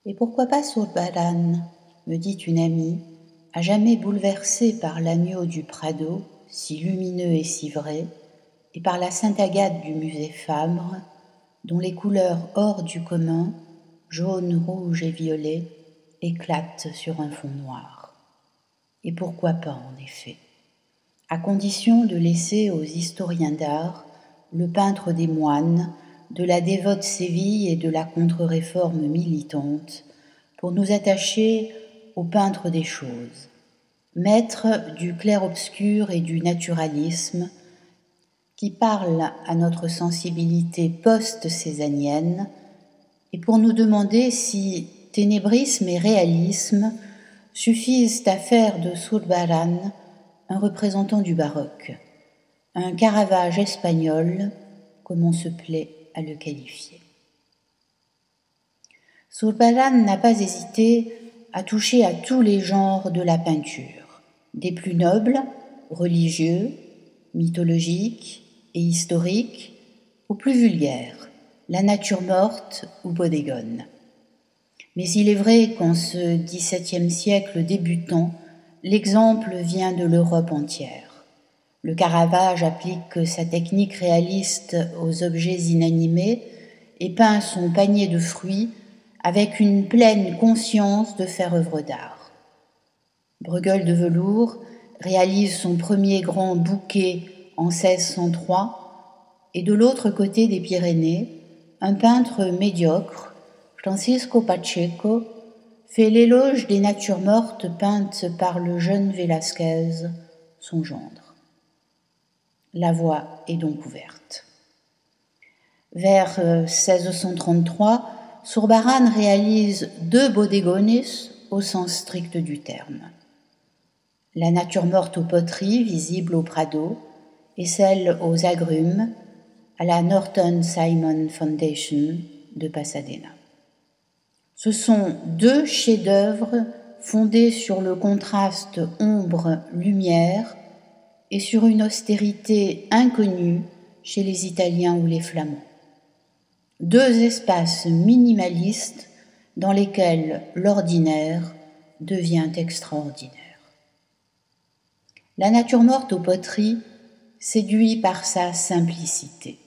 Et pourquoi pas Zurbarán, me dit une amie, à jamais bouleversée par l'agneau du Prado, si lumineux et si vrai, et par la Sainte Agathe du musée Fabre, dont les couleurs hors du commun, jaune, rouge et violet, éclatent sur un fond noir. Et pourquoi pas, en effet, à condition de laisser aux historiens d'art le peintre des moines, de la dévote Séville et de la contre-réforme militante, pour nous attacher au peintre des choses, maître du clair-obscur et du naturalisme, qui parle à notre sensibilité post-césanienne, et pour nous demander si ténébrisme et réalisme suffisent à faire de Zurbarán un représentant du baroque, un Caravage espagnol, comme on se plaît à le qualifier. Zurbarán n'a pas hésité à toucher à tous les genres de la peinture, des plus nobles, religieux, mythologiques et historiques, aux plus vulgaires, la nature morte ou Bodégone. Mais il est vrai qu'en ce XVIIe siècle débutant, l'exemple vient de l'Europe entière. Le Caravage applique sa technique réaliste aux objets inanimés et peint son panier de fruits avec une pleine conscience de faire œuvre d'art. Bruegel de Velours réalise son premier grand bouquet en 1603 et de l'autre côté des Pyrénées, un peintre médiocre, Francisco Pacheco, fait l'éloge des natures mortes peintes par le jeune Velázquez, son gendre. La voie est donc ouverte. Vers 1633, Zurbarán réalise 2 bodegones au sens strict du terme. La nature morte aux poteries, visible au Prado, et celle aux agrumes, à la Norton Simon Foundation de Pasadena. Ce sont 2 chefs-d'œuvre fondés sur le contraste ombre-lumière et sur une austérité inconnue chez les Italiens ou les Flamands. 2 espaces minimalistes dans lesquels l'ordinaire devient extraordinaire. La nature morte aux poteries séduit par sa simplicité.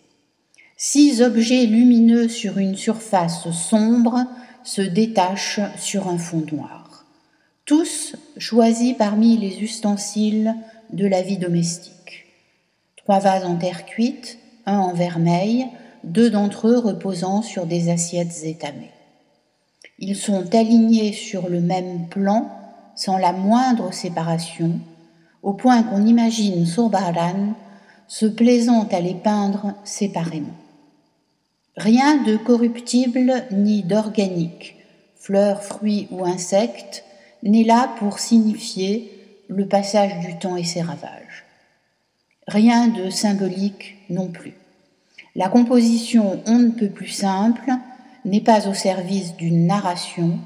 6 objets lumineux sur une surface sombre se détachent sur un fond noir, tous choisis parmi les ustensiles de la vie domestique. 3 vases en terre cuite, un en vermeil, 2 d'entre eux reposant sur des assiettes étamées. Ils sont alignés sur le même plan, sans la moindre séparation, au point qu'on imagine Zurbarán se plaisant à les peindre séparément. Rien de corruptible ni d'organique, fleurs, fruits ou insectes, n'est là pour signifier le passage du temps et ses ravages. Rien de symbolique non plus. La composition on ne peut plus simple n'est pas au service d'une narration,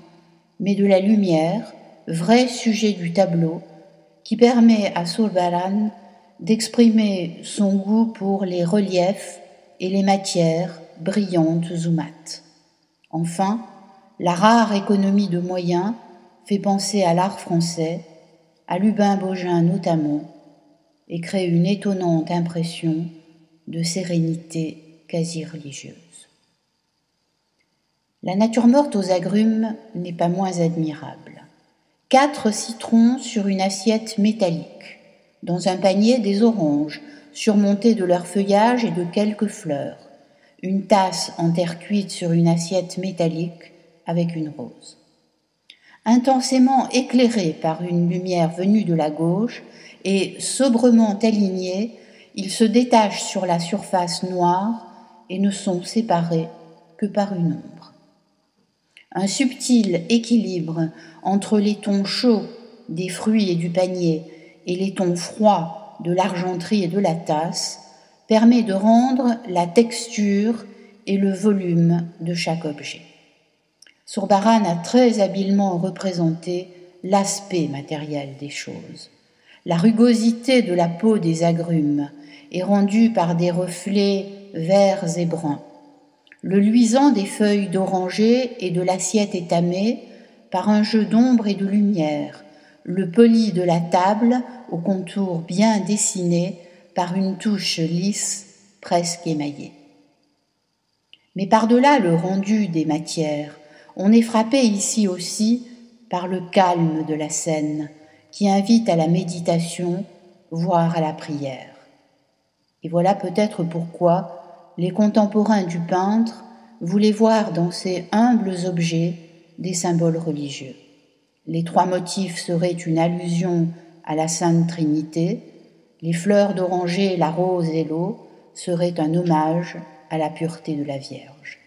mais de la lumière, vrai sujet du tableau, qui permet à Zurbarán d'exprimer son goût pour les reliefs et les matières brillantes ou mates. Enfin, la rare économie de moyens fait penser à l'art français, à Lubin-Bogin notamment, et crée une étonnante impression de sérénité quasi religieuse. La nature morte aux agrumes n'est pas moins admirable. 4 citrons sur une assiette métallique, dans un panier des oranges, surmontés de leur feuillage et de quelques fleurs, une tasse en terre cuite sur une assiette métallique avec une rose. Intensément éclairés par une lumière venue de la gauche et sobrement alignés, ils se détachent sur la surface noire et ne sont séparés que par une ombre. Un subtil équilibre entre les tons chauds des fruits et du panier et les tons froids de l'argenterie et de la tasse permet de rendre la texture et le volume de chaque objet. Zurbarán a très habilement représenté l'aspect matériel des choses. La rugosité de la peau des agrumes est rendue par des reflets verts et bruns. le luisant des feuilles d'oranger et de l'assiette étamée par un jeu d'ombre et de lumière, le poli de la table au contour bien dessiné par une touche lisse presque émaillée. Mais par-delà le rendu des matières, on est frappé ici aussi par le calme de la scène qui invite à la méditation, voire à la prière. Et voilà peut-être pourquoi les contemporains du peintre voulaient voir dans ces humbles objets des symboles religieux. Les trois motifs seraient une allusion à la Sainte Trinité, les fleurs d'oranger, la rose et l'eau seraient un hommage à la pureté de la Vierge.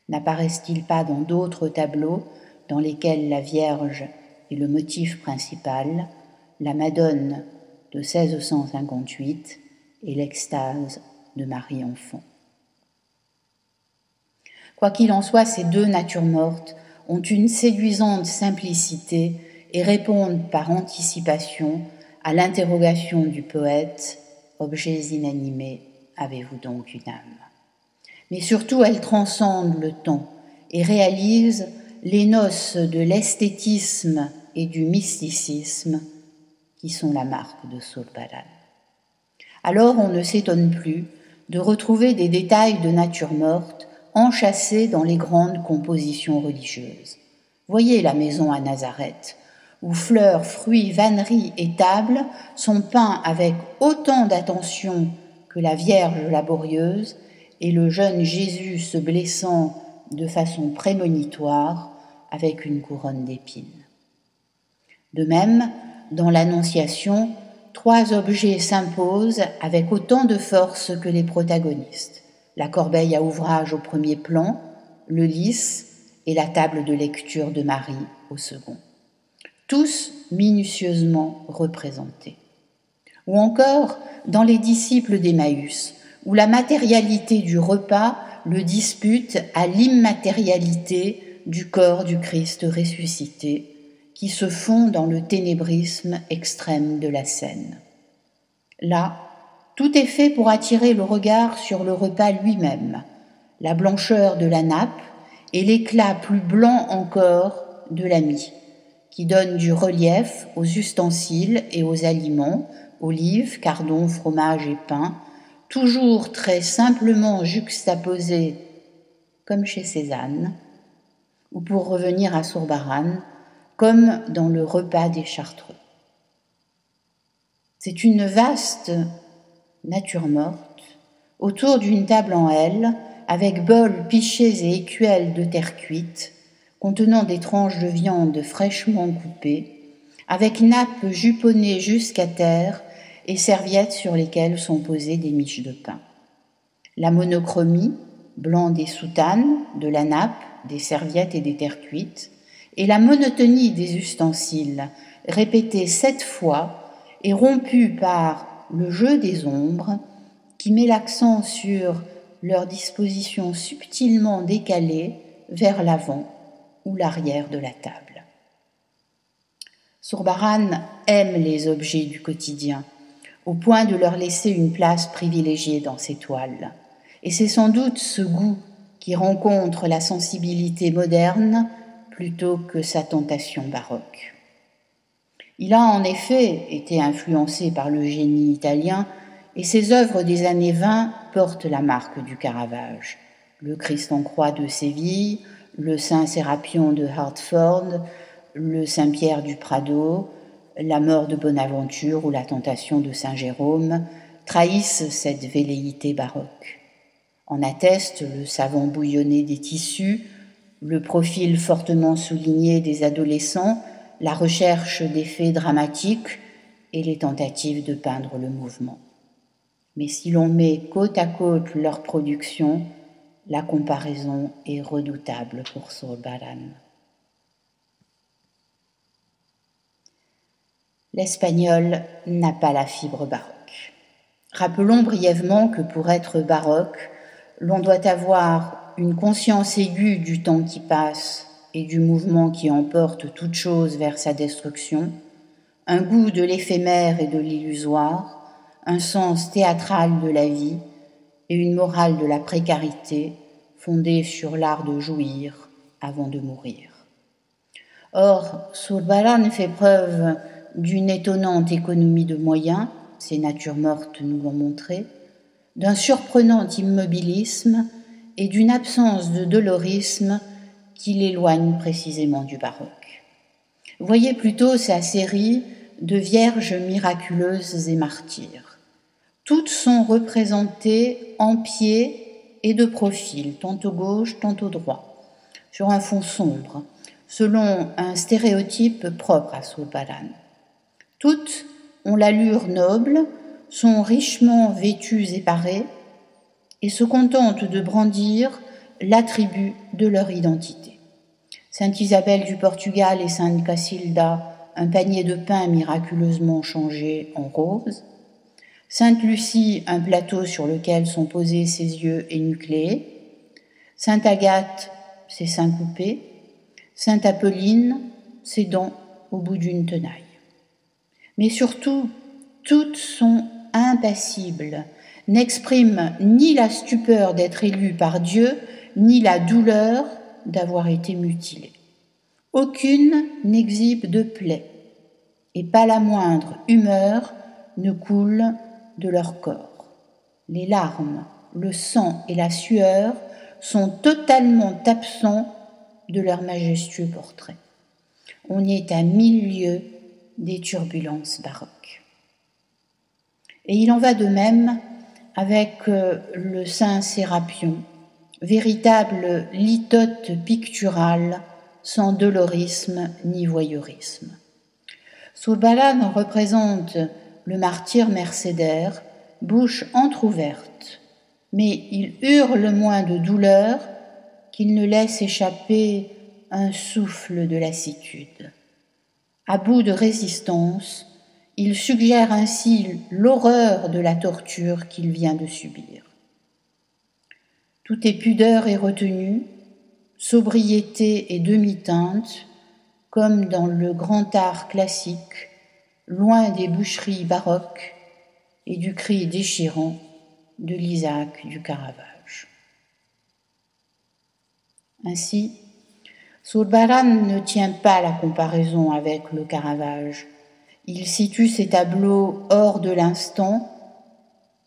N'apparaissent-ils pas dans d'autres tableaux dans lesquels la Vierge est le motif principal, la Madone de 1658 et l'extase de Marie-Enfant? Quoi qu'il en soit, ces deux natures mortes ont une séduisante simplicité et répondent par anticipation à l'interrogation du poète « Objets inanimés, avez-vous donc une âme ?» Mais surtout, elles transcendent le temps et réalisent les noces de l'esthétisme et du mysticisme qui sont la marque de Zurbarán. Alors on ne s'étonne plus de retrouver des détails de nature morte enchâssés dans les grandes compositions religieuses. Voyez la maison à Nazareth, où fleurs, fruits, vanneries et tables sont peints avec autant d'attention que la Vierge laborieuse et le jeune Jésus se blessant de façon prémonitoire avec une couronne d'épines. De même, dans l'Annonciation, trois objets s'imposent avec autant de force que les protagonistes. La corbeille à ouvrage au premier plan, le lys et la table de lecture de Marie au second. Tous minutieusement représentés. Ou encore dans les disciples d'Emmaüs, où la matérialité du repas le dispute à l'immatérialité du corps du Christ ressuscité, qui se fond dans le ténébrisme extrême de la scène. Là, tout est fait pour attirer le regard sur le repas lui-même, la blancheur de la nappe et l'éclat plus blanc encore de la mie, qui donne du relief aux ustensiles et aux aliments, olives, cardons, fromage et pain, toujours très simplement juxtaposés comme chez Cézanne, ou pour revenir à Zurbarán, comme dans le repas des Chartreux. C'est une vaste nature morte, autour d'une table en L, avec bols, pichets et écuelles de terre cuite, contenant des tranches de viande fraîchement coupées, avec nappes juponnées jusqu'à terre et serviettes sur lesquelles sont posées des miches de pain. La monochromie, blanc des soutanes, de la nappe, des serviettes et des terres cuites, et la monotonie des ustensiles, répétée 7 fois et rompue par le jeu des ombres, qui met l'accent sur leur disposition subtilement décalée vers l'avant ou l'arrière de la table. Zurbarán aime les objets du quotidien, au point de leur laisser une place privilégiée dans ses toiles. Et c'est sans doute ce goût qui rencontre la sensibilité moderne plutôt que sa tentation baroque. Il a en effet été influencé par le génie italien et ses œuvres des années 20 portent la marque du Caravage. Le Christ en croix de Séville, le Saint Sérapion de Hartford, le Saint-Pierre du Prado, la mort de Bonaventure ou la tentation de Saint Jérôme trahissent cette velléité baroque. En atteste le savon bouillonné des tissus, le profil fortement souligné des adolescents, la recherche d'effets dramatiques et les tentatives de peindre le mouvement. Mais si l'on met côte à côte leurs productions, la comparaison est redoutable pour Zurbarán. L'espagnol n'a pas la fibre baroque. Rappelons brièvement que pour être baroque, l'on doit avoir une conscience aiguë du temps qui passe et du mouvement qui emporte toute chose vers sa destruction, un goût de l'éphémère et de l'illusoire, un sens théâtral de la vie et une morale de la précarité fondée sur l'art de jouir avant de mourir. Or, Zurbarán fait preuve d'une étonnante économie de moyens, ces natures mortes nous l'ont montré, d'un surprenant immobilisme et d'une absence de dolorisme qui l'éloigne précisément du baroque. Voyez plutôt sa série de vierges miraculeuses et martyrs. Toutes sont représentées en pied et de profil, tantôt gauche, tantôt droit, sur un fond sombre, selon un stéréotype propre à Zurbarán. Toutes ont l'allure noble, sont richement vêtues et parées, et se contentent de brandir l'attribut de leur identité. Sainte Isabelle du Portugal et Sainte Cacilda, un panier de pain miraculeusement changé en rose. Sainte Lucie, un plateau sur lequel sont posés ses yeux énucléés. Sainte Agathe, ses seins coupés. Sainte Apolline, ses dents au bout d'une tenaille. Mais surtout, toutes sont impassibles, n'expriment ni la stupeur d'être élues par Dieu, ni la douleur d'avoir été mutilées. Aucune n'exhibe de plaie, et pas la moindre humeur ne coule de leur corps. Les larmes, le sang et la sueur sont totalement absents de leur majestueux portrait. On y est à 1000 lieues des turbulences baroques. Et il en va de même avec le saint Sérapion, véritable litote picturale, sans dolorisme ni voyeurisme. Zurbarán représente le martyr mercédaire, bouche entr'ouverte, mais il hurle moins de douleur qu'il ne laisse échapper un souffle de lassitude. À bout de résistance, il suggère ainsi l'horreur de la torture qu'il vient de subir. Tout est pudeur et retenue, sobriété et demi-teinte, comme dans le grand art classique, loin des boucheries baroques et du cri déchirant de l'Isaac du Caravage. Ainsi, Zurbarán ne tient pas la comparaison avec le Caravage. Il situe ses tableaux hors de l'instant,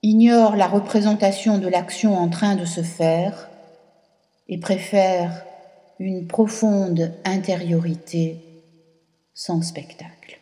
ignore la représentation de l'action en train de se faire et préfère une profonde intériorité sans spectacle.